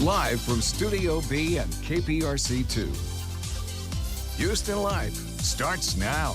Live from Studio B and KPRC2. Houston Life starts now.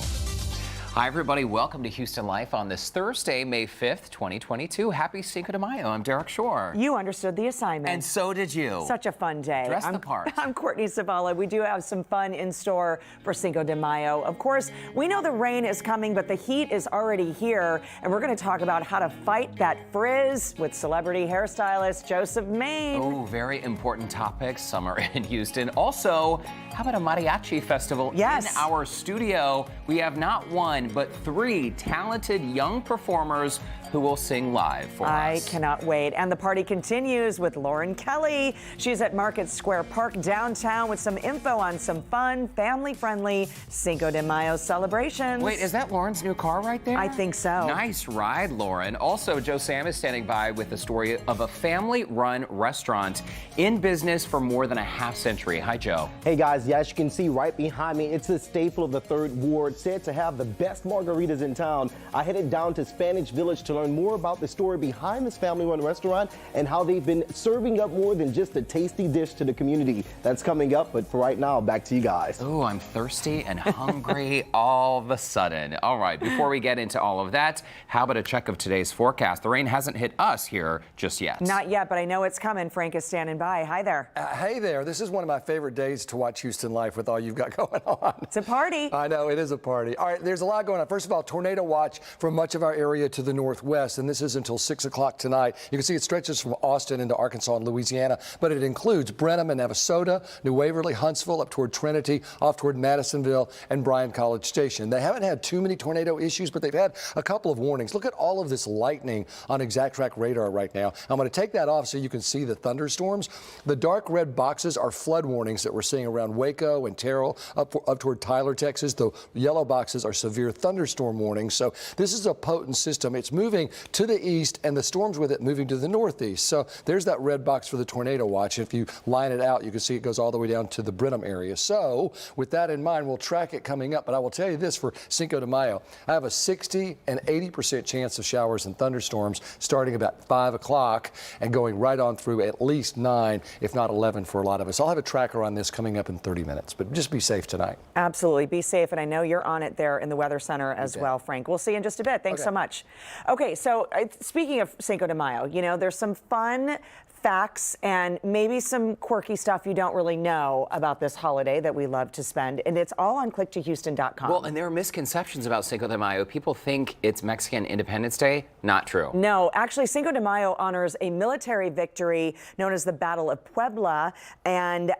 Hi, everybody. Welcome to Houston Life on this Thursday, May 5th, 2022. Happy Cinco de Mayo. I'm Derek Shore. You understood the assignment. And so did you. Such a fun day. Dress the part. I'm Courtney Zavala. We do have some fun in store for Cinco de Mayo. Of course, we know the rain is coming, but the heat is already here. And we're going to talk about how to fight that frizz with celebrity hairstylist Joseph Maine. Oh, very important topics. Summer in Houston. Also, how about a mariachi festival in our studio? We have not one, but three talented young performers who will sing live for us. I cannot wait. And the party continues with Lauren Kelly. She's at Market Square Park downtown with some info on some fun, family-friendly Cinco de Mayo celebrations. Wait, is that Lauren's new car right there? I think so. Nice ride, Lauren. Also, Joe Sam is standing by with the story of a family-run restaurant in business for more than a half century. Hi, Joe. Hey, guys. Yeah, as you can see right behind me, it's a staple of the 3rd Ward, said to have the best margaritas in town. I headed down to Spanish Village to learn more about the story behind this family-run restaurant and how they've been serving up more than just a tasty dish to the community. That's coming up, but for right now, back to you guys. Oh, I'm thirsty and hungry all of a sudden. All right, before we get into all of that, how about a check of today's forecast? The rain hasn't hit us here just yet. Not yet, but I know it's coming. Frank is standing by. Hi there. Hey there. This is one of my favorite days to watch Houston Life with all you've got going on. It's a party. I know, it is a party. All right, there's a lot going on. First of all, tornado watch for much of our area to the northwest, and this is until 6 o'clock tonight. You can see it stretches from Austin into Arkansas and Louisiana, but it includes Brenham and Navasota, New Waverly, Huntsville, up toward Trinity, off toward Madisonville, and Bryan College Station. They haven't had too many tornado issues, but they've had a couple of warnings. Look at all of this lightning on Exact Track radar right now. I'm going to take that off so you can see the thunderstorms. The dark red boxes are flood warnings that we're seeing around Waco and Terrell, up toward Tyler, Texas. The yellow boxes are severe thunderstorm warnings. So this is a potent system. It's moving to the east, and the storms with it moving to the northeast. So there's that red box for the tornado watch. If you line it out, you can see it goes all the way down to the Brenham area. So with that in mind, we'll track it coming up. But I will tell you this for Cinco de Mayo, I have a 60 and 80% chance of showers and thunderstorms starting about 5 o'clock and going right on through at least 9, if not 11 for a lot of us. I'll have a tracker on this coming up in 30 minutes, but just be safe tonight. Absolutely. Be safe. And I know you're on it there in the Weather Center as well, Frank. We'll see you in just a bit. Thanks so much. Okay, so speaking of Cinco de Mayo, you know, there's some fun facts and maybe some quirky stuff you don't really know about this holiday that we love to spend, and it's all on clicktohouston.com. Well, and there are misconceptions about Cinco de Mayo. People think it's Mexican Independence Day. Not true. No, actually, Cinco de Mayo honors a military victory known as the Battle of Puebla, and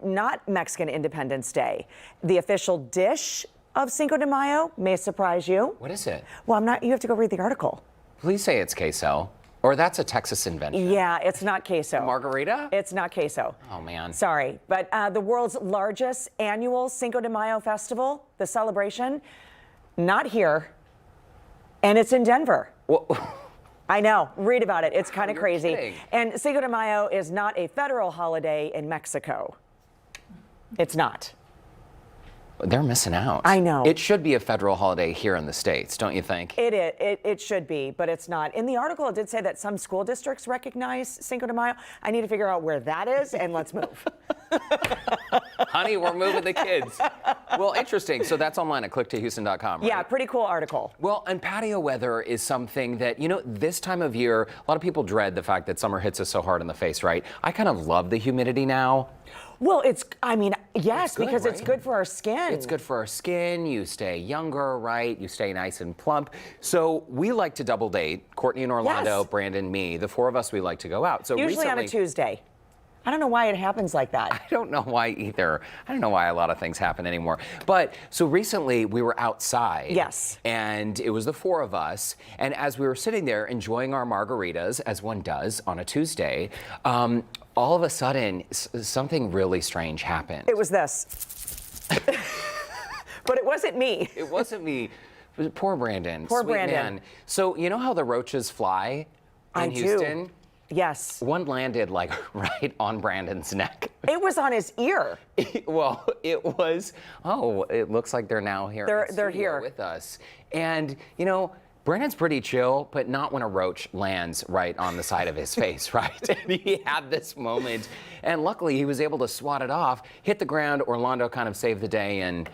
not Mexican Independence Day. The official dish of Cinco de Mayo may surprise you. What is it? Well, you have to go read the article. Please say it's queso. Or that's a Texas invention. Yeah, it's not queso. Margarita? It's not queso. Oh, man. Sorry. But the world's largest annual Cinco de Mayo festival, the celebration, not here. And it's in Denver. Well, I know. Read about it. It's kind of crazy. Kidding. And Cinco de Mayo is not a federal holiday in Mexico. It's not. they're missing out. I know. It should be a federal holiday here in the States, don't you think? It should be, but it's not. In the article, it did say that some school districts recognize Cinco de Mayo. I need to figure out where that is, and let's move. Honey, we're moving the kids. Well, interesting. So that's online at clicktohouston.com, right? Yeah, pretty cool article. Well, and patio weather is something that, you know, this time of year, a lot of people dread the fact that summer hits us so hard in the face, right? I kind of love the humidity now. Well, yes, good, because right? it's good for our skin. It's good for our skin. You stay younger, right? You stay nice and plump. So we like to double date. Courtney and Orlando, Yes. Brandon, me. The four of us, we like to go out. So Usually on a Tuesday. I don't know why it happens like that. I don't know why either. I don't know why a lot of things happen anymore. But so recently we were outside. Yes. And it was the four of us. And as we were sitting there enjoying our margaritas, as one does on a Tuesday, all of a sudden something really strange happened. It was this. But it wasn't me. It wasn't me. It was poor Brandon. Poor Sweet Brandon. Man. So you know how the roaches fly in Houston? Do. Yes. One landed like right on Brandon's neck. It was on his ear. Well, it was, it looks like they're now here. They're in studio here with us. And, you know, Brennan's pretty chill, but not when a roach lands right on the side of his face, right? And he had this moment, and luckily he was able to swat it off, hit the ground. Orlando kind of saved the day, and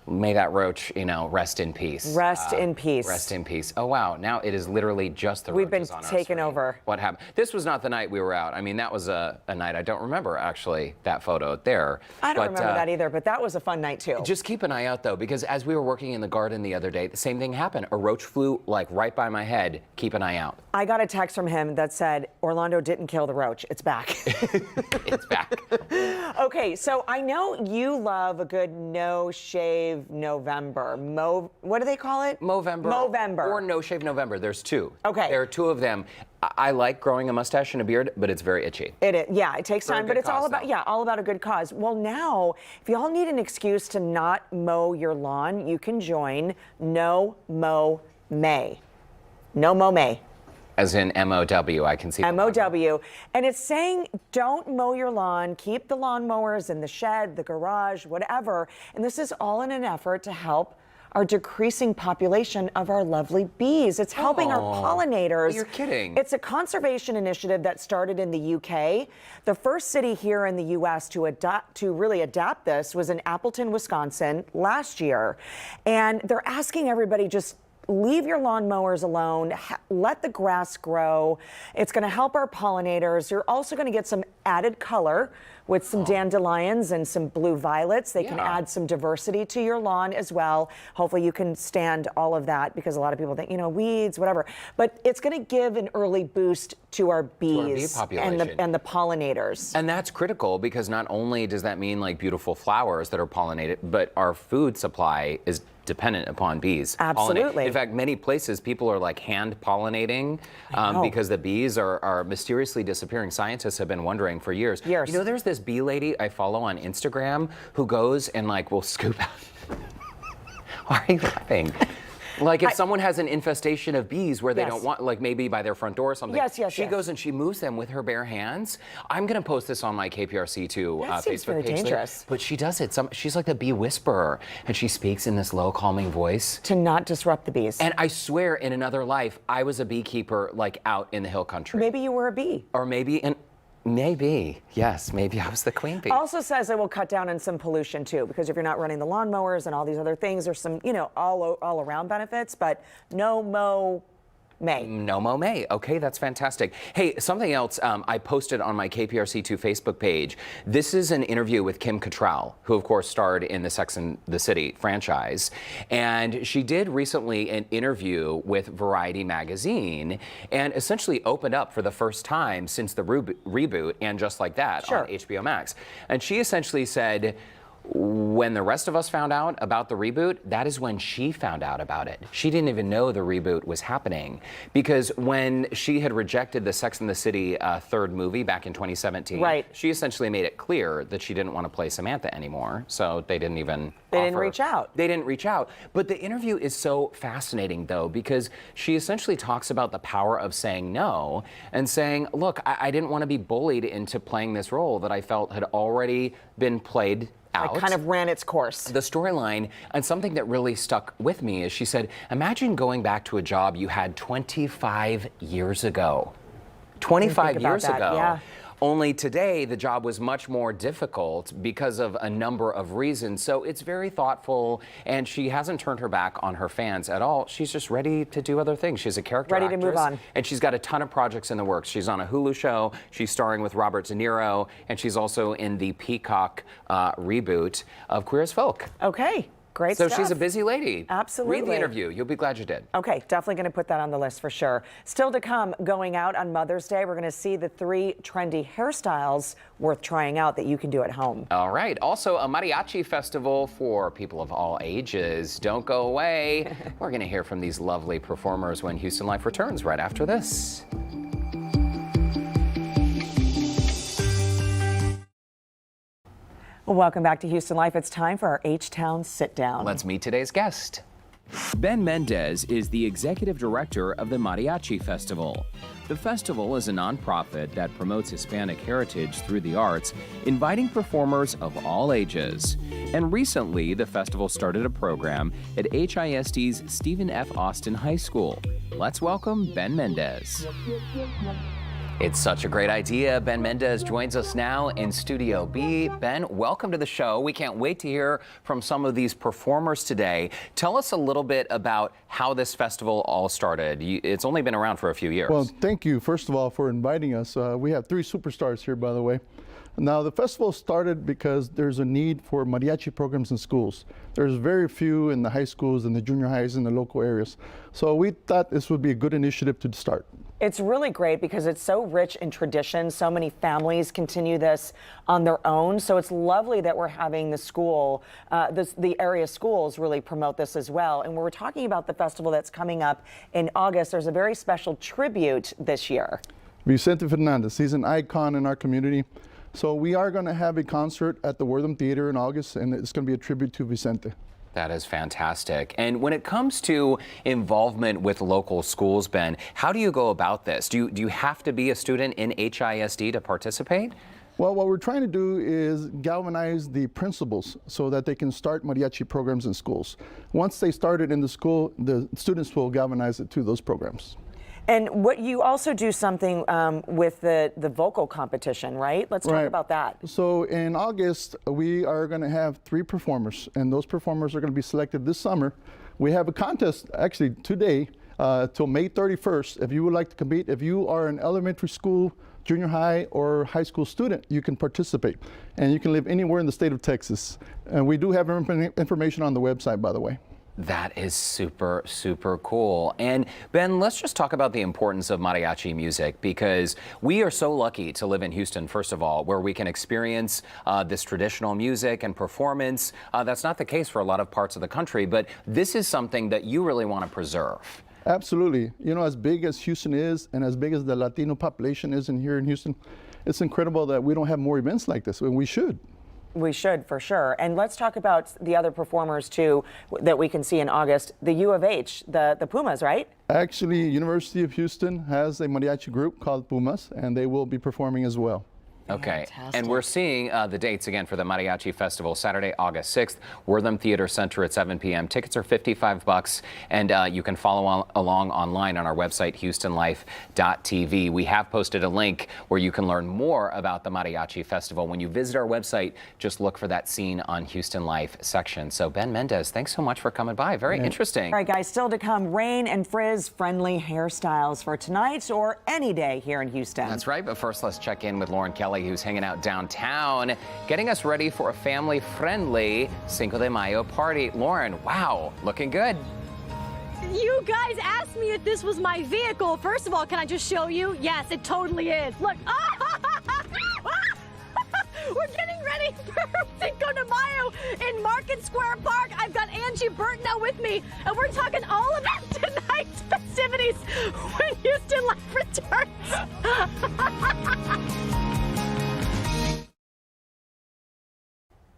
may that roach, rest in peace. Rest in peace. Rest in peace. Oh, wow. Now it is literally just the We've been roaches on our taken screen. over. What happened? This was not the night we were out. I mean, that was a night I don't remember, actually, that photo there. I don't remember that either, but that was a fun night, too. Just keep an eye out, though, because as we were working in the garden the other day, the same thing happened. A roach flew, like, right by my head. Keep an eye out. I got a text from him that said, Orlando didn't kill the roach. It's back. It's back. Okay, so I know you love a good no-shave November. What do they call it? Movember. Movember. Or No Shave November. There's two. Okay. There are two of them. I like growing a mustache and a beard, but it's very itchy. Yeah, it takes For a time, good but it's all cause, about though. all about a good cause. Well, now, if y'all need an excuse to not mow your lawn, you can join No Mow May. No Mow May. As in MOW, I can see. MOW. And it's saying don't mow your lawn, keep the lawnmowers in the shed, the garage, whatever. And this is all in an effort to help our decreasing population of our lovely bees. It's helping our pollinators. You're kidding. It's a conservation initiative that started in the UK. The first city here in the US to really adapt this was in Appleton, Wisconsin last year. And they're asking everybody just leave your lawnmowers alone, let the grass grow. It's going to help our pollinators. You're also going to get some added color with some dandelions and some blue violets. They can add some diversity to your lawn as well. Hopefully you can stand all of that because a lot of people think, weeds, whatever. But it's going to give an early boost to our bees and the pollinators. And that's critical because not only does that mean like beautiful flowers that are pollinated, but our food supply is dependent upon bees. Absolutely. In fact, many places people are like hand pollinating because the bees are mysteriously disappearing. Scientists have been wondering for years. There's this bee lady I follow on Instagram who goes and like will scoop out. Why are you laughing? Like if someone has an infestation of bees where they don't want, like maybe by their front door or something, she goes and she moves them with her bare hands. I'm going to post this on my KPRC2 that seems Facebook very page. dangerous. But she does it. She's like the bee whisperer, and she speaks in this low, calming voice. To not disrupt the bees. And I swear in another life, I was a beekeeper like out in the hill country. Maybe you were a bee. Or maybe yes, maybe I was the queen bee. Also says it will cut down on some pollution too, because if you're not running the lawnmowers and all these other things, there's some, all around benefits, but no mow May. No Mow May. Okay, that's fantastic. Hey, something else I posted on my KPRC2 Facebook page. This is an interview with Kim Cattrall, who of course starred in the Sex and the City franchise. And she did recently an interview with Variety magazine and essentially opened up for the first time since the reboot and Just Like That on HBO Max. And she essentially said, when the rest of us found out about the reboot, that is when she found out about it. She didn't even know the reboot was happening because when she had rejected the Sex and the City third movie back in 2017, she essentially made it clear that she didn't want to play Samantha anymore. So they didn't even reach out. They didn't reach out. But the interview is so fascinating, though, because she essentially talks about the power of saying no and saying, look, I didn't want to be bullied into playing this role that I felt had already been played out. It kind of ran its course. The storyline, and something that really stuck with me is she said, imagine going back to a job you had 25 years ago. 25 years ago. Yeah. Only today, the job was much more difficult because of a number of reasons. So it's very thoughtful, and she hasn't turned her back on her fans at all. She's just ready to do other things. She's a character actress. Ready to move on. And she's got a ton of projects in the works. She's on a Hulu show. She's starring with Robert De Niro, and she's also in the Peacock reboot of Queer as Folk. Okay. Great so stuff. she's a busy lady. Absolutely. Read the interview. You'll be glad you did. Okay, definitely going to put that on the list for sure. Still to come, going out on Mother's Day, we're going to see the 3 trendy hairstyles worth trying out that you can do at home. All right. Also, a mariachi festival for people of all ages. Don't go away. We're going to hear from these lovely performers when Houston Life returns right after this. Well, welcome back to Houston Life. It's time for our H-Town Sit Down. Let's meet today's guest. Ben Mendez is the executive director of the Mariachi Festival. The festival is a nonprofit that promotes Hispanic heritage through the arts, inviting performers of all ages. And recently, the festival started a program at HISD's Stephen F. Austin High School. Let's welcome Ben Mendez. It's such a great idea. Ben Mendez joins us now in Studio B. Ben, welcome to the show. We can't wait to hear from some of these performers today. Tell us a little bit about how this festival all started. It's only been around for a few years. Well, thank you, first of all, for inviting us. We have 3 superstars here, by the way. Now, the festival started because there's a need for mariachi programs in schools. There's very few in the high schools and the junior highs in the local areas. So we thought this would be a good initiative to start. It's really great because it's so rich in tradition. So many families continue this on their own. So it's lovely that we're having the school, the area schools really promote this as well. And when we're talking about the festival that's coming up in August, there's a very special tribute this year. Vicente Fernandez, he's an icon in our community. So we are going to have a concert at the Wortham Theater in August, and it's going to be a tribute to Vicente. That is fantastic. And when it comes to involvement with local schools, Ben, how do you go about this? Do you have to be a student in HISD to participate? Well, what we're trying to do is galvanize the principals so that they can start mariachi programs in schools. Once they start it in the school, the students will galvanize it to those programs. And what you also do something with the vocal competition, right? Let's talk about that. So in August, we are going to have 3 performers, and those performers are going to be selected this summer. We have a contest actually today till May 31st. If you would like to compete, if you are an elementary school, junior high, or high school student, you can participate. And you can live anywhere in the state of Texas. And we do have information on the website, by the way. That is super, super cool. And Ben, let's just talk about the importance of mariachi music, because we are so lucky to live in Houston, first of all, where we can experience this traditional music and performance. That's not the case for a lot of parts of the country, but this is something that you really want to preserve. Absolutely. You know, as big as Houston is and as big as the Latino population is here in Houston, it's incredible that we don't have more events like this, and we should. We should, for sure. And let's talk about the other performers, too, that we can see in August. The U of H, the Pumas, right? Actually, University of Houston has a mariachi group called Pumas, and they will be performing as well. Okay, Fantastic. And we're seeing the dates again for the Mariachi Festival, Saturday, August 6th, Wortham Theater Center at 7 p.m. Tickets are $55, and you can follow along online on our website, HoustonLife.tv. We have posted a link where you can learn more about the Mariachi Festival. When you visit our website, just look for that scene on Houston Life section. So Ben Mendez, thanks so much for coming by. Very interesting. All right, guys, still to come, rain and frizz-friendly hairstyles for tonight or any day here in Houston. That's right, but first let's check in with Lauren Kelly, who's hanging out downtown, getting us ready for a family-friendly Cinco de Mayo party. Lauren, wow, looking good. You guys asked me if this was my vehicle. First of all, can I just show you? Yes, it totally is. Look. We're getting ready for Cinco de Mayo in Market Square Park. I've got Angie Burtnow with me, and we're talking all about tonight's festivities when Houston Life returns.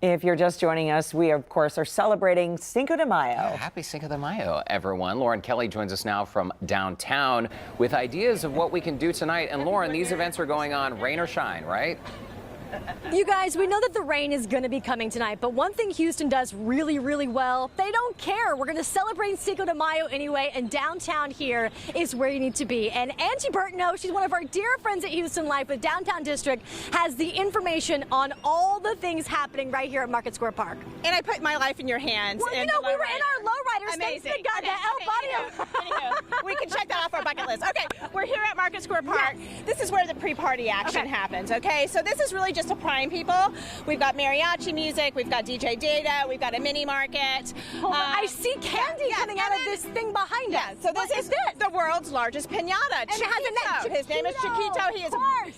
If you're just joining us, we, of course, are celebrating Cinco de Mayo. Yeah, happy Cinco de Mayo, everyone. Lauren Kelly joins us now from downtown with ideas of what we can do tonight. And Lauren, these events are going on rain or shine, right? You guys, we know that the rain is going to be coming tonight, but one thing Houston does really, really well, they don't care. We're going to celebrate Cinco de Mayo anyway, and downtown here is where you need to be. And Angie Burtnow, she's one of our dear friends at Houston Life with Downtown District, has the information on all the things happening right here at Market Square Park. And I put my life in your hands. Well, you know, we were in our lowriders. Amazing. Thanks to God, Anywho, we can check that off our bucket list. Okay, we're here at Market Square Park. Yes. This is where the pre-party action happens, okay? So this is really just to prime people. We've got mariachi music, we've got DJ Data, we've got a mini market. I see candy coming out of this thing behind us. So this is the world's largest piñata. And it has a name. His name is Chiquito.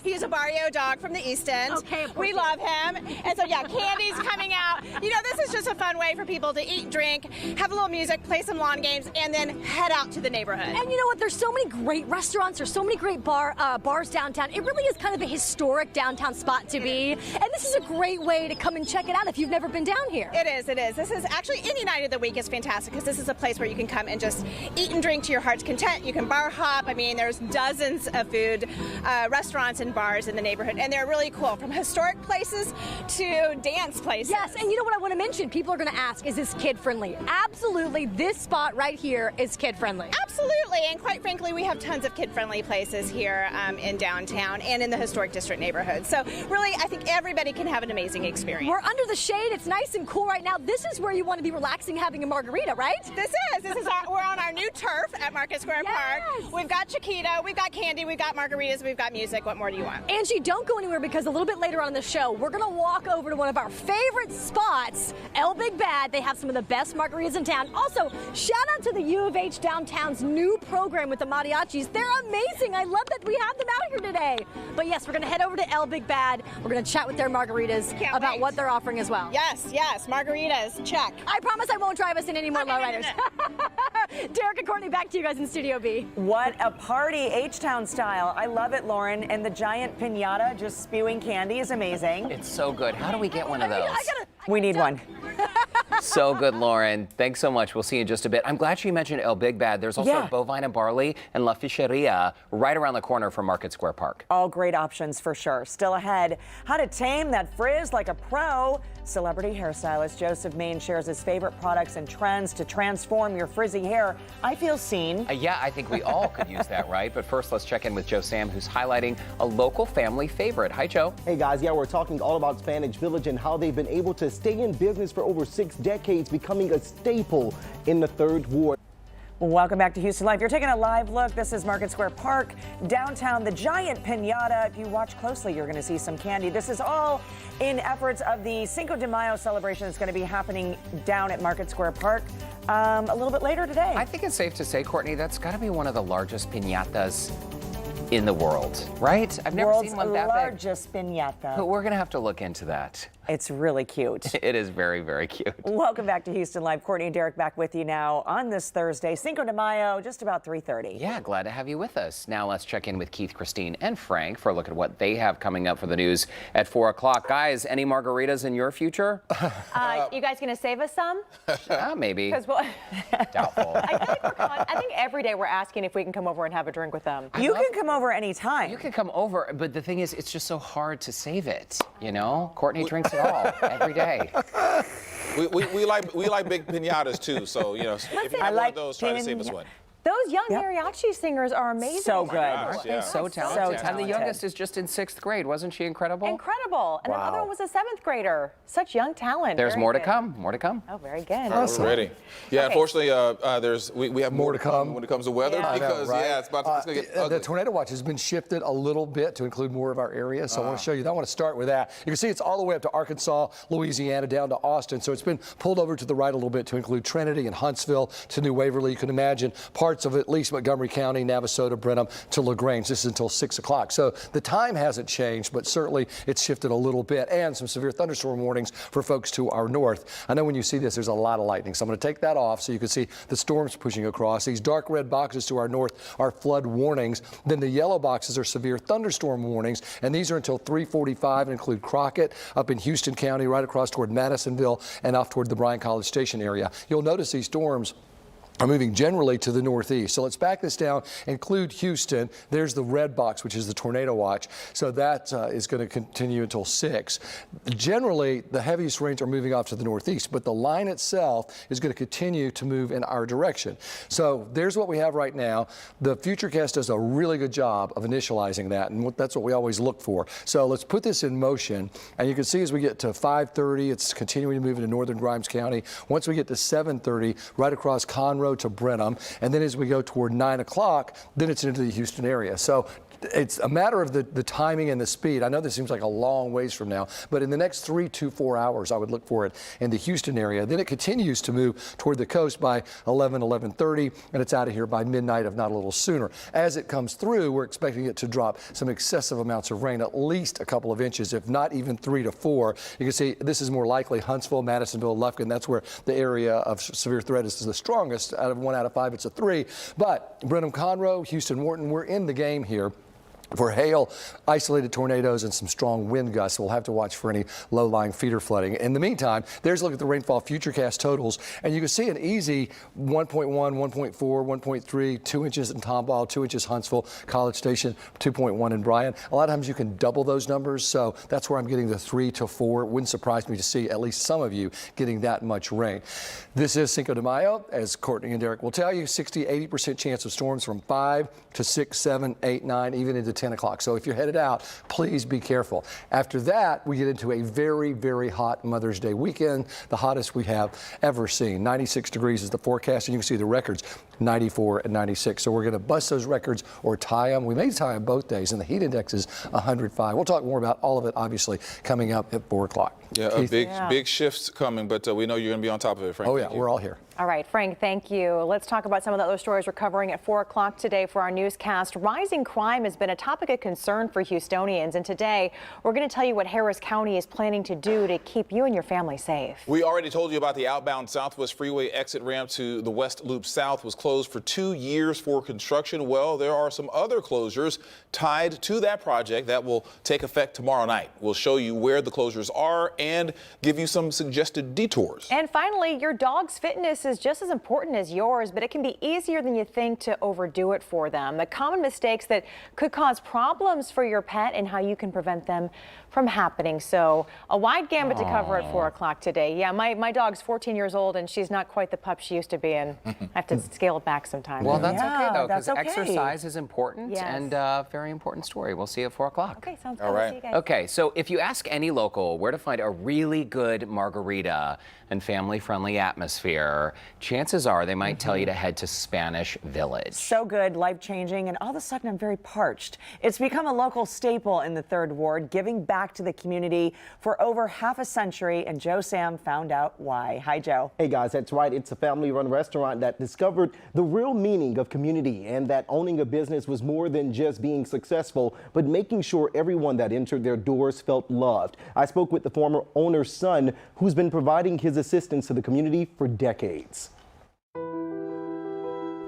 He is a barrio dog from the East End. Okay, we love him. And so yeah, candy's coming out. You know, this is just a fun way for people to eat, drink, have a little music, play some lawn games, and then head out to the neighborhood. And you know what? There's so many great restaurants. There's so many great bars downtown. It really is kind of a historic downtown spot to be. And this is a great way to come and check it out if you've never been down here. It is, it is. This is actually, any night of the week is fantastic because this is a place where you can come and just eat and drink to your heart's content. You can bar hop. I mean, there's dozens of food, restaurants and bars in the neighborhood, and they're really cool, from historic places to dance places. Yes, and you know what I want to mention? People are going to ask, is this kid-friendly? Absolutely, this spot right here is kid-friendly. Absolutely, and quite frankly, we have tons of kid-friendly places here in downtown and in the historic district neighborhood. So really, I think everybody can have an amazing experience. We're under the shade. It's nice and cool right now. This is where you want to be relaxing, having a margarita, right? This is we're on our new turf at Market Square Park. We've got Chiquita, we've got candy, we've got margaritas, we've got music. What more do you want? Angie, don't go anywhere because a little bit later on in the show, we're going to walk over to one of our favorite spots, El Big Bad. They have some of the best margaritas in town. Also, shout out to the U of H downtown's new program with the mariachis. They're amazing. I love that we have them out here today. But yes, we're going to head over to El Big Bad. We're going to chat with their margaritas about what they're offering as well. Yes, yes, margaritas, check. I promise I won't drive us in any more lowriders. Derek and Courtney, back to you guys in Studio B. What a party, H-Town style. I love it, Lauren. And the giant piñata just spewing candy is amazing. It's so good. How do we get one of those? We need one. So good, Lauren. Thanks so much. We'll see you in just a bit. I'm glad you mentioned El Big Bad. There's also Bovine and Barley and La Ficheria right around the corner from Market Square Park. All great options for sure. Still ahead, how to tame that frizz like a pro. Celebrity hairstylist Joseph Maine shares his favorite products and trends to transform your frizzy hair. I feel seen. Yeah, I think we all could use that, right? But first, let's check in with Joe Sam, who's highlighting a local family favorite. Hi, Joe. Hey, guys. Yeah, we're talking all about Spanish Village and how they've been able to stay in business for over 6 decades, becoming a staple in the 3rd Ward. Welcome back to Houston Live. You're taking a live look. This is Market Square Park, downtown, the giant piñata. If you watch closely, you're going to see some candy. This is all in efforts of the Cinco de Mayo celebration that's going to be happening down at Market Square Park a little bit later today. I think it's safe to say, Courtney, that's got to be one of the largest piñatas in the world, right? I've never seen one that big. World's largest piñata. But we're going to have to look into that. It's really cute. It is very, very cute. Welcome back to Houston Live. Courtney and Derek back with you now on this Thursday, Cinco de Mayo, just about 3:30. Yeah, glad to have you with us. Now let's check in with Keith, Christine, and Frank for a look at what they have coming up for the news at 4 o'clock. Guys, any margaritas in your future? You guys gonna save us some? Maybe. Doubtful. I feel like I think every day we're asking if we can come over and have a drink with them. You can come over anytime. You can come over, but the thing is, it's just so hard to save it, you know? Courtney drinks it all every day. We like big piñatas too, so you know if you have one of those, try to save us one. Those young mariachi singers are amazing. So good. They're so talented. And the youngest is just in 6th grade. Wasn't she incredible? Incredible. And the other one was a 7th grader. Such young talent. There's Very more good. to come. More to come. Oh, very good. Awesome. We're ready. Yeah, Okay. unfortunately, we have more to come when it comes to weather because it's going to get ugly. The tornado watch has been shifted a little bit to include more of our area, so I want to show you that. I want to start with that. You can see it's all the way up to Arkansas, Louisiana, down to Austin, so it's been pulled over to the right a little bit to include Trinity and Huntsville to New Waverly. You can imagine parts of at least Montgomery County, Navasota, Brenham to LaGrange. This is until 6 o'clock. So the time hasn't changed, but certainly it's shifted a little bit, and some severe thunderstorm warnings for folks to our north. I know when you see this, there's a lot of lightning, so I'm going to take that off so you can see the storms pushing across. These dark red boxes to our north are flood warnings. Then the yellow boxes are severe thunderstorm warnings, and these are until 3:45 and include Crockett up in Houston County, right across toward Madisonville and off toward the Bryan College Station area. You'll notice these storms are moving generally to the northeast. So let's back this down, include Houston. There's the red box, which is the tornado watch. So that is going to continue until 6. Generally, the heaviest rains are moving off to the northeast, but the line itself is going to continue to move in our direction. So there's what we have right now. The FUTURECAST does a really good job of initializing that, and that's what we always look for. So let's put this in motion, and you can see as we get to 5:30, it's continuing to move into northern Grimes County. Once we get to 7:30, right across Conroe to Brenham, and then as we go toward 9 o'clock, then it's into the Houston area. So it's a matter of the timing and the speed. I know this seems like a long ways from now, but in the next 3 to 4 hours, I would look for it in the Houston area. Then it continues to move toward the coast by 11:30, and it's out of here by midnight, if not a little sooner. As it comes through, we're expecting it to drop some excessive amounts of rain, at least a couple of inches, if not even 3 to 4. You can see this is more likely Huntsville, Madisonville, Lufkin. That's where the area of severe threat is the strongest. Out of 1 out of 5, it's a 3. But Brenham, Conroe, Houston, Wharton, we're in the game here for hail, isolated tornadoes, and some strong wind gusts. We'll have to watch for any low-lying feeder flooding. In the meantime, there's a look at the rainfall FUTURECAST totals, and you can see an easy 1.1, 1.4, 1.3, 2 inches in Tomball, 2 inches Huntsville, College Station, 2.1 in Bryan. A lot of times you can double those numbers, so that's where I'm getting the 3 to 4. It wouldn't surprise me to see at least some of you getting that much rain. This is Cinco de Mayo, as Courtney and Derek will tell you, 60-80% chance of storms from 5 to 6, 7, 8, 9, even into 10 o'clock. So if you're headed out, please be careful. After that, we get into a very, very hot Mother's Day weekend, the hottest we have ever seen. 96 degrees is the forecast, and you can see the records, 94 and 96. So we're going to bust those records or tie them. We may tie them both days, and the heat index is 105. We'll talk more about all of it, obviously, coming up at 4 o'clock. Yeah, big shifts coming, but we know you're going to be on top of it, Frank. Oh, yeah, we're all here. All right, Frank, thank you. Let's talk about some of the other stories we're covering at 4 o'clock today for our newscast. Rising crime has been a topic of concern for Houstonians, and today we're going to tell you what Harris County is planning to do to keep you and your family safe. We already told you about the outbound Southwest Freeway exit ramp to the West Loop South was closed for 2 years for construction. Well, there are some other closures tied to that project that will take effect tomorrow night. We'll show you where the closures are and give you some suggested detours. And finally, your dog's fitness is just as important as yours, but it can be easier than you think to overdo it for them. The common mistakes that could cause problems for your pet and how you can prevent them from happening. So a wide gambit to cover at 4 o'clock today. Yeah, my dog's 14 years old and she's not quite the pup she used to be, and I have to scale it back sometimes. Well, that's okay though, because okay. exercise is important. Yes. And very important story. We'll see you at 4 o'clock. Okay, sounds good. All right. See you guys. Okay, so if you ask any local where to find a really good margarita and family-friendly atmosphere, chances are they might tell you to head to Spanish Village. So good, life-changing, and all of a sudden I'm very parched. It's become a local staple in the 3rd Ward, giving back to the community for over half a century, and Joe Sam found out why. Hi, Joe. Hey guys, that's right. It's a family-run restaurant that discovered the real meaning of community, and that owning a business was more than just being successful, but making sure everyone that entered their doors felt loved. I spoke with the former owner's son, who's been providing his assistance to the community for decades.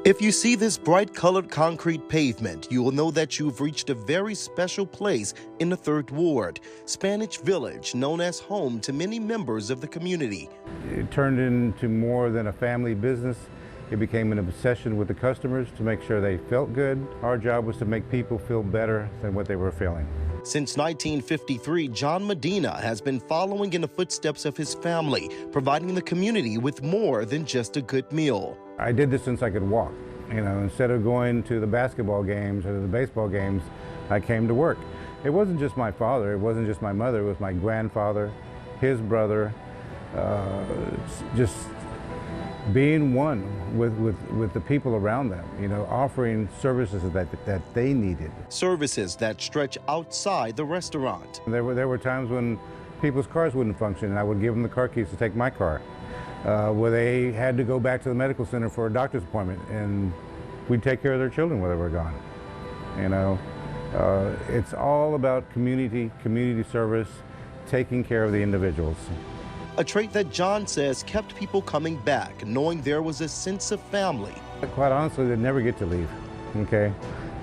If you see this bright-colored concrete pavement, you will know that you've reached a very special place in the 3rd Ward, Spanish Village, known as home to many members of the community. It turned into more than a family business. It became an obsession with the customers to make sure they felt good. Our job was to make people feel better than what they were feeling. Since 1953, John Medina has been following in the footsteps of his family, providing the community with more than just a good meal. I did this since I could walk. You know, instead of going to the basketball games or the baseball games, I came to work. It wasn't just my father, it wasn't just my mother, it was my grandfather, his brother, just being one with the people around them, you know, offering services that they needed. Services that stretch outside the restaurant. There were times when people's cars wouldn't function, and I would give them the car keys to take my car. Where they had to go back to the medical center for a doctor's appointment, and we'd take care of their children while they were gone. You know, it's all about community service, taking care of the individuals. A trait that John says kept people coming back, knowing there was a sense of family. Quite honestly, they never get to leave, okay?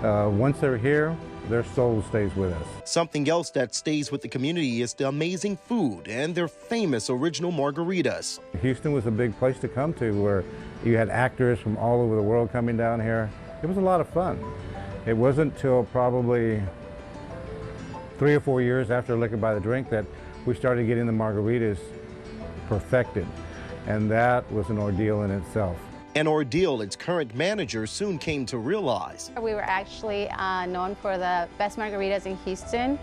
Once they're here, their soul stays with us. Something else that stays with the community is the amazing food and their famous original margaritas. Houston was a big place to come to, where you had actors from all over the world coming down here. It was a lot of fun. It wasn't till probably 3 or 4 years after Liquor by the Drink that we started getting the margaritas perfected, and that was an ordeal in itself. An ordeal its current manager soon came to realize. We were actually known for the best margaritas in Houston,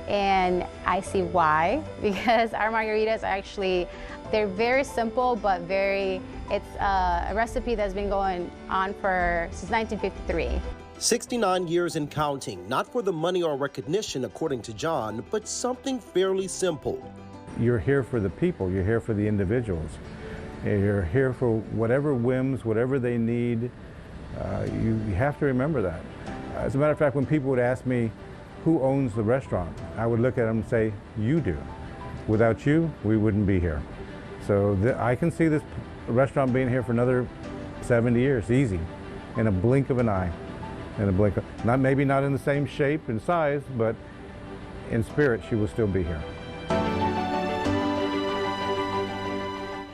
and I see why, because our margaritas are actually, they're very simple, but it's a recipe that's been going on since 1953. 69 years and counting, not for the money or recognition, according to John, but something fairly simple. You're here for the people, you're here for the individuals. You're here for whatever whims, whatever they need. You have to remember that. As a matter of fact, when people would ask me, who owns the restaurant? I would look at them and say, you do. Without you, we wouldn't be here. So I can see this restaurant being here for another 70 years, easy, in a blink of an eye. In a blink of, maybe not in the same shape and size, but in spirit, she will still be here.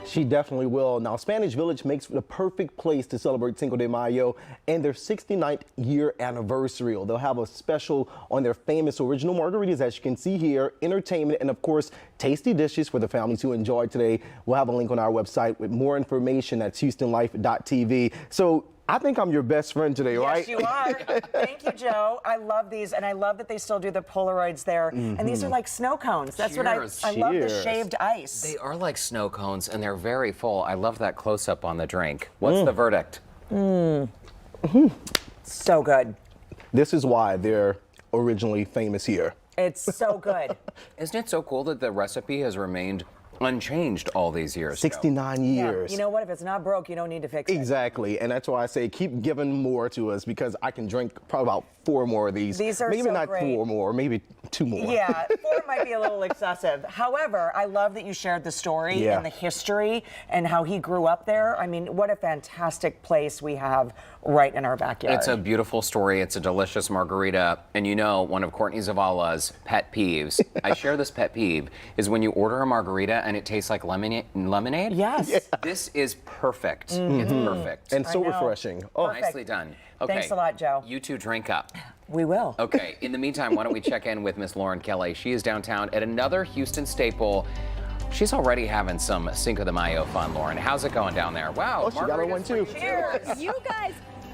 She definitely will. Now, Spanish Village makes the perfect place to celebrate Cinco de Mayo and their 69th year anniversary. They'll have a special on their famous original margaritas, as you can see here, entertainment, and of course, tasty dishes for the families who enjoy today. We'll have a link on our website with more information. That's HoustonLife.tv. So I think I'm your best friend today, right? Yes, you are. Thank you, Joe. I love these, and I love that they still do the Polaroids there. And these are like snow cones. That's what I love, the shaved ice. They are like snow cones, and they're very full. I love that close-up on the drink. What's the verdict? So good. This is why they're originally famous here. It's so good. Isn't it so cool that the recipe has remained unchanged all these years? 69 years. Yeah. You know what? If it's not broke, you don't need to fix it. Exactly. And that's why I say keep giving more to us, because I can drink probably about 4 more of these. These are maybe so not great. 4 more, maybe 2 more. Yeah, 4 might be a little excessive. However, I love that you shared the story and the history and how he grew up there. I mean, what a fantastic place we have right in our backyard. It's a beautiful story. It's a delicious margarita. And you know, one of Courtney Zavala's pet peeves, I share this pet peeve, is when you order a margarita and it tastes like lemonade. Yes. Yeah. This is perfect. It's perfect. And so refreshing. Oh, nicely done. Okay. Thanks a lot, Joe. You two drink up. We will. Okay. In the meantime, why don't we check in with Miss Lauren Kelly? She is downtown at another Houston staple. She's already having some Cinco de Mayo fun, Lauren. How's it going down there? Wow. Oh, she got her one too. Cheers.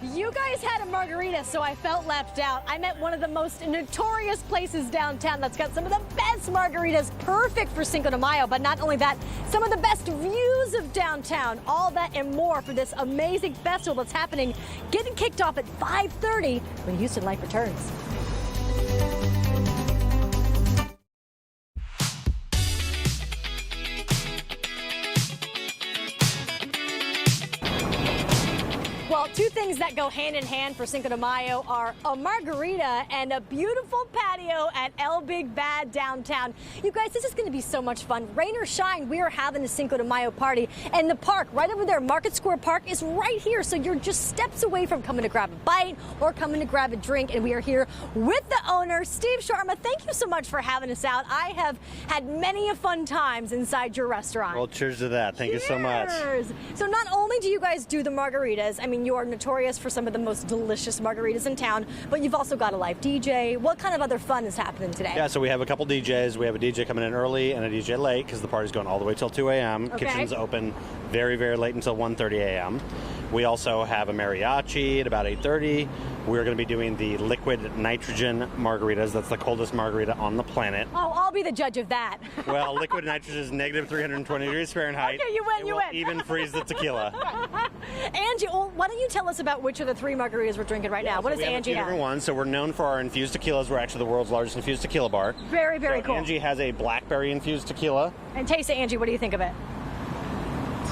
You guys had a margarita, so I felt left out. I'm at one of the most notorious places downtown that's got some of the best margaritas, perfect for Cinco de Mayo. But not only that, some of the best views of downtown. All that and more for this amazing festival that's happening, getting kicked off at 5:30 when Houston Life returns. Well, 2 things that go hand in hand for Cinco de Mayo are a margarita and a beautiful patio at El Big Bad downtown. You guys, this is going to be so much fun. Rain or shine, we are having a Cinco de Mayo party. And the park right over there, Market Square Park, is right here. So you're just steps away from coming to grab a bite or coming to grab a drink. And we are here with the owner, Steve Sharma. Thank you so much for having us out. I have had many a fun times inside your restaurant. Well, cheers to that. Thank you so much. So not only do you guys do the margaritas, I mean, you are notorious for some of the most delicious margaritas in town, but you've also got a live DJ. What kind of other fun is happening today? Yeah, so we have a couple DJs. We have a DJ coming in early and a DJ late because the party's going all the way till 2 a.m. Okay. Kitchen's open very, very late until 1:30 a.m. We also have a mariachi at about 8:30. We're going to be doing the liquid nitrogen margaritas. That's the coldest margarita on the planet. Oh, I'll be the judge of that. Well, liquid nitrogen is negative 320 degrees Fahrenheit. Okay, you win, It will even freeze the tequila. Angie, well, why don't you tell us about which of the 3 margaritas we're drinking right now? What does Angie have? Different ones. So we're known for our infused tequilas. We're actually the world's largest infused tequila bar. Very, very cool. Angie has a blackberry infused tequila. And taste it, Angie. What do you think of it?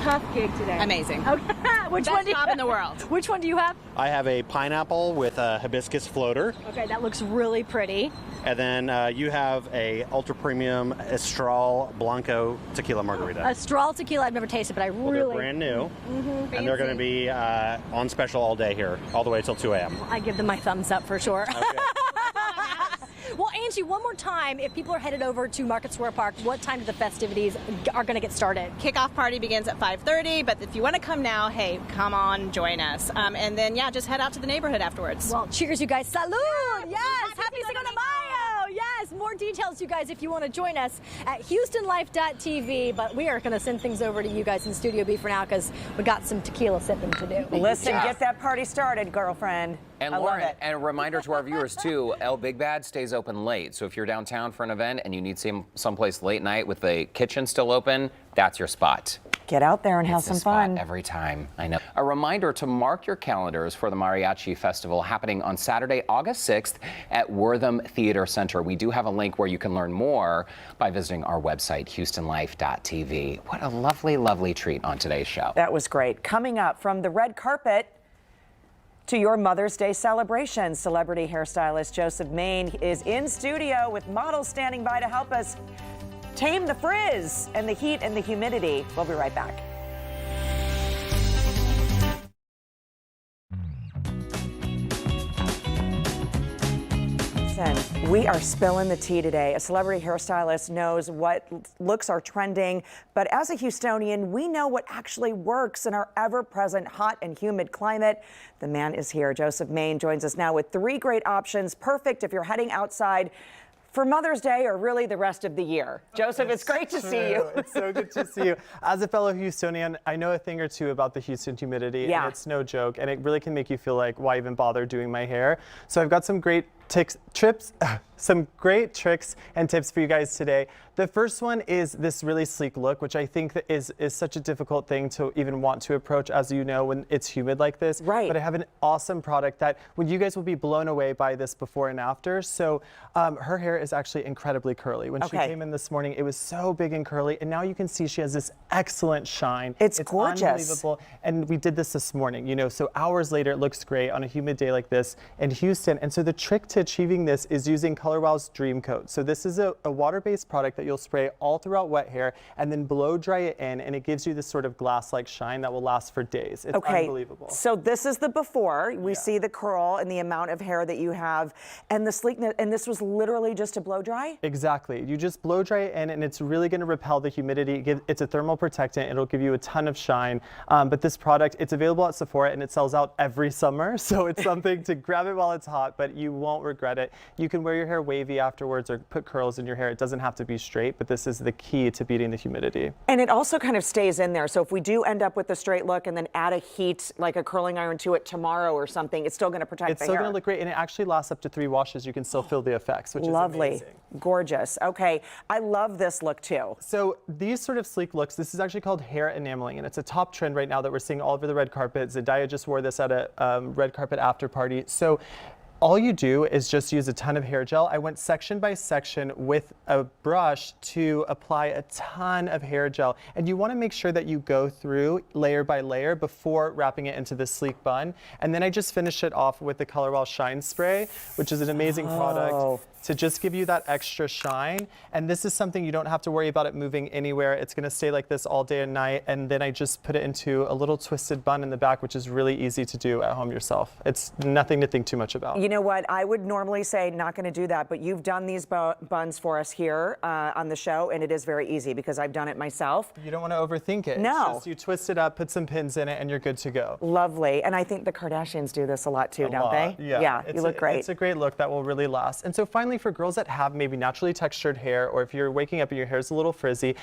Tough gig today. Amazing. Okay. Which Best one do you job in the world. Which one do you have? I have a pineapple with a hibiscus floater. Okay, that looks really pretty. And then you have a ultra premium Estral Blanco tequila margarita. Estral tequila, I've never tasted, but I really... They're brand new. And they're going to be on special all day here, all the way till 2 a.m. I give them my thumbs up for sure. Okay. Well, Angie, one more time, if people are headed over to Market Square Park, what time do the festivities are going to get started? Kickoff party begins at 5:30, but if you want to come now, hey, come on, join us. And then, yeah, just head out to the neighborhood afterwards. Well, cheers, you guys. Salud! Yes! Happy Cinco de Mayo! Yes! More details, you guys, if you want to join us at HoustonLife.tv. But we are going to send things over to you guys in Studio B for now because we got some tequila sipping to do. Listen, get that party started, girlfriend. And Lauren, and a reminder to our viewers too, El Big Bad stays open late. So if you're downtown for an event and you need someplace late night with the kitchen still open, that's your spot. Get out there and have It's the some spot fun. every time. I know. A reminder to mark your calendars for the Mariachi Festival happening on Saturday, August 6th at Wortham Theater Center. We do have a link where you can learn more by visiting our website, HoustonLife.tv. What a lovely, lovely treat on today's show. That was great. Coming up, from the red carpet to your Mother's Day celebration, celebrity hairstylist Joseph Maine is in studio with models standing by to help us tame the frizz and the heat and the humidity. We'll be right back. Listen, we are spilling the tea today. A celebrity hairstylist knows what looks are trending, but as a Houstonian, we know what actually works in our ever-present hot and humid climate. The man is here. Joseph Maine joins us now with 3 great options, perfect if you're heading outside for Mother's Day or really the rest of the year. Joseph, it's great to see you. It's so good to see you. As a fellow Houstonian, I know a thing or two about the Houston humidity, and it's no joke, and it really can make you feel like, why even bother doing my hair? So I've got some great some great tricks and tips for you guys today. The first one is this really sleek look, which I think that is such a difficult thing to even want to approach, as you know, when it's humid like this. Right. But I have an awesome product that you guys will be blown away by this before and after. So her hair is actually incredibly curly. When she came in this morning, it was so big and curly, and now you can see she has this excellent shine. It's gorgeous. Unbelievable. And we did this morning, you know, so hours later, it looks great on a humid day like this in Houston. And so the trick to achieving this is using Color Wow's Dream Coat. So this is a water-based product that you'll spray all throughout wet hair and then blow dry it in, and it gives you this sort of glass-like shine that will last for days. It's unbelievable. So this is the before. We see the curl and the amount of hair that you have and the sleekness, and this was literally just to blow dry? Exactly. You just blow dry it in, and it's really going to repel the humidity. It's a thermal protectant. It'll give you a ton of shine. But this product, it's available at Sephora, and it sells out every summer. So it's something to grab it while it's hot, but you won't regret it. You can wear your hair wavy afterwards or put curls in your hair. It doesn't have to be straight, but this is the key to beating the humidity. And it also kind of stays in there. So if we do end up with a straight look and then add a heat, like a curling iron to it tomorrow or something, it's still going to protect the hair. It's still going to look great, and it actually lasts up to 3 washes. You can still feel the effects, which is amazing. Gorgeous. Okay, I love this look too. So these sort of sleek looks, this is actually called hair enameling, and it's a top trend right now that we're seeing all over the red carpet. Zendaya just wore this at a red carpet after party. So all you do is just use a ton of hair gel. I went section by section with a brush to apply a ton of hair gel. And you want to make sure that you go through layer by layer before wrapping it into the sleek bun. And then I just finish it off with the Color Wow Shine Spray, which is an amazing product to just give you that extra shine. And this is something you don't have to worry about it moving anywhere. It's going to stay like this all day and night. And then I just put it into a little twisted bun in the back, which is really easy to do at home yourself. It's nothing to think too much about. You know what? I would normally say not going to do that, but you've done these buns for us here on the show, and it is very easy because I've done it myself. You don't want to overthink it. No. It's just you twist it up, put some pins in it, and you're good to go. Lovely. And I think the Kardashians do this a lot too, don't they? Yeah, you look great. It's a great look that will really last. And so finally, for girls that have maybe naturally textured hair, or if you're waking up and your hair's a little frizzy,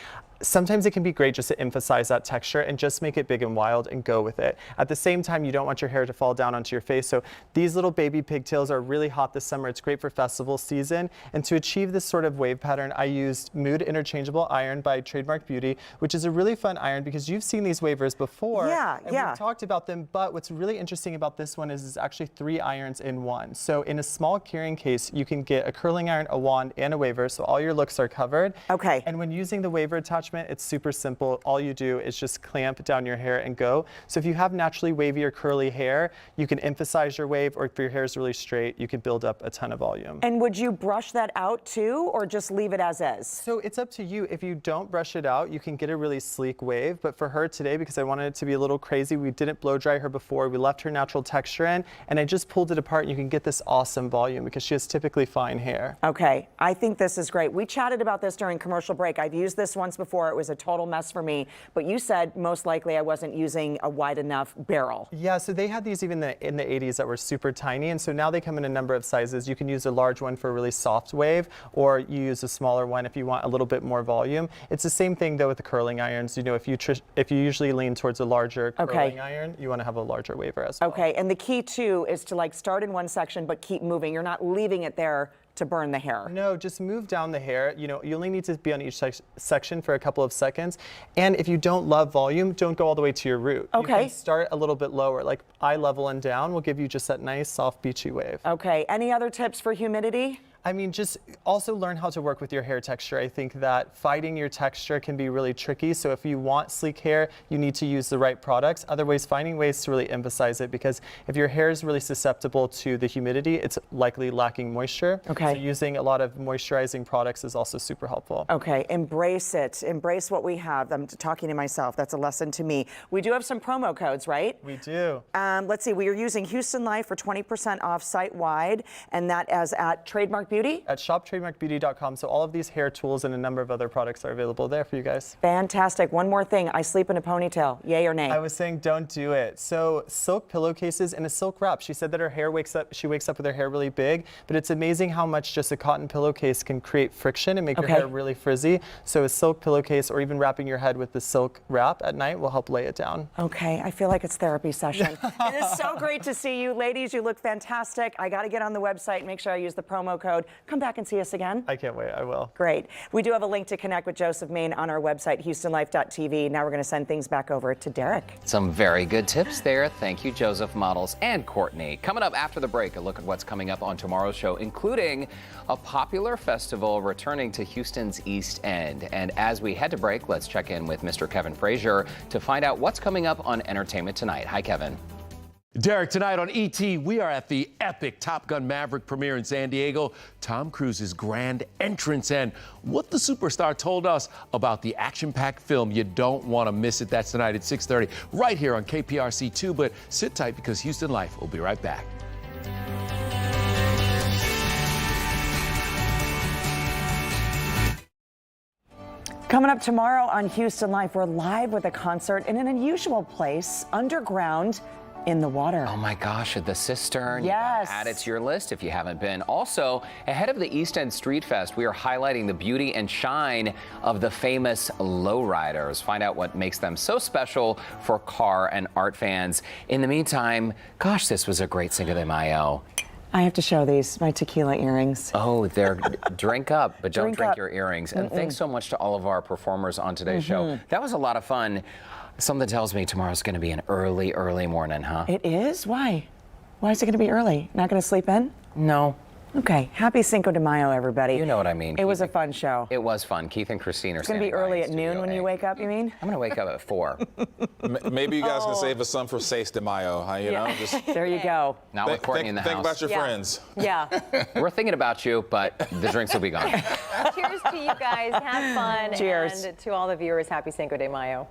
sometimes it can be great just to emphasize that texture and just make it big and wild and go with it. At the same time, you don't want your hair to fall down onto your face. So these little baby pigtails are really hot this summer. It's great for festival season. And to achieve this sort of wave pattern, I used Mood Interchangeable Iron by Trademark Beauty, which is a really fun iron because you've seen these wavers before. We've talked about them, but what's really interesting about this one is it's actually 3 irons in one. So in a small carrying case, you can get a curling iron, a wand, and a waver, so all your looks are covered. Okay. And when using the waver attachment, it's super simple. All you do is just clamp down your hair and go. So if you have naturally wavy or curly hair, you can emphasize your wave, or if your hair is really straight, you can build up a ton of volume. And would you brush that out too, or just leave it as is? So it's up to you. If you don't brush it out, you can get a really sleek wave. But for her today, because I wanted it to be a little crazy, we didn't blow dry her before. We left her natural texture in, and I just pulled it apart, and you can get this awesome volume because she has typically fine hair. Okay, I think this is great. We chatted about this during commercial break. I've used this once before. It was a total mess for me, but you said most likely I wasn't using a wide enough barrel. Yeah, so they had these even in the 80s that were super tiny, and so now they come in a number of sizes. You can use a large one for a really soft wave, or you use a smaller one if you want a little bit more volume. It's the same thing though with the curling irons. You know, if you usually lean towards a larger curling iron, you want to have a larger waver as well. Okay, and the key too is to like start in one section but keep moving. You're not leaving it there to burn the hair? No, just move down the hair. You know, you only need to be on each section for a couple of seconds. And if you don't love volume, don't go all the way to your root. Okay. You can start a little bit lower, like eye level and down will give you just that nice, soft, beachy wave. Okay. Any other tips for humidity? I mean, just also learn how to work with your hair texture. I think that fighting your texture can be really tricky. So if you want sleek hair, you need to use the right products. Otherwise, finding ways to really emphasize it, because if your hair is really susceptible to the humidity, it's likely lacking moisture. Okay. So using a lot of moisturizing products is also super helpful. Okay, embrace it. Embrace what we have. I'm talking to myself. That's a lesson to me. We do have some promo codes, right? We do. Let's see. We are using Houston Life for 20% off site-wide, and that is at Trademark Beauty? At shoptrademarkbeauty.com. So all of these hair tools and a number of other products are available there for you guys. Fantastic. One more thing. I sleep in a ponytail. Yay or nay? I was saying don't do it. So silk pillowcases and a silk wrap. She said that her hair wakes up with her hair really big, but it's amazing how much just a cotton pillowcase can create friction and make your hair really frizzy. So a silk pillowcase or even wrapping your head with the silk wrap at night will help lay it down. Okay, I feel like it's therapy session. It is so great to see you. Ladies, you look fantastic. I got to get on the website and make sure I use the promo code. Come back and see us again. I can't wait. I will. Great. We do have a link to connect with Joseph Maine on our website, HoustonLife.tv. Now we're going to send things back over to Derek. Some very good tips there. Thank you, Joseph, Models, and Courtney. Coming up after the break, a look at what's coming up on tomorrow's show, including a popular festival returning to Houston's East End. And as we head to break, let's check in with Mr. Kevin Frazier to find out what's coming up on Entertainment Tonight. Hi, Kevin. Derek, tonight on ET, we are at the epic Top Gun Maverick premiere in San Diego, Tom Cruise's grand entrance, and what the superstar told us about the action-packed film. You don't want to miss it. That's tonight at 6:30, right here on KPRC2. But sit tight, because Houston Life will be right back. Coming up tomorrow on Houston Life, we're live with a concert in an unusual place, underground in the water. Oh my gosh, at the Cistern. Yes. Add it to your list if you haven't been. Also, ahead of the East End Street Fest, we are highlighting the beauty and shine of the famous lowriders. Find out what makes them so special for car and art fans. In the meantime, gosh, this was a great Cinco de Mayo. I have to show these, my tequila earrings. Oh, they're drink up, but don't drink up. your earrings. And thanks so much to all of our performers on today's show. That was a lot of fun. Something tells me tomorrow's going to be an early morning, huh? It is? Why? Why is it going to be early? Not going to sleep in? No. Okay. Happy Cinco de Mayo, everybody. You know what I mean. It was a fun show. It was fun. Keith and Christine are It's going to be early at noon when you wake up, you mean? I'm going to wake up at 4. Maybe you guys can save us some for Seis de Mayo, huh? You know, just there you go. Not with Courtney in the house. Think about your friends. Yeah. We're thinking about you, but the drinks will be gone. Cheers to you guys. Have fun. Cheers. And to all the viewers, happy Cinco de Mayo.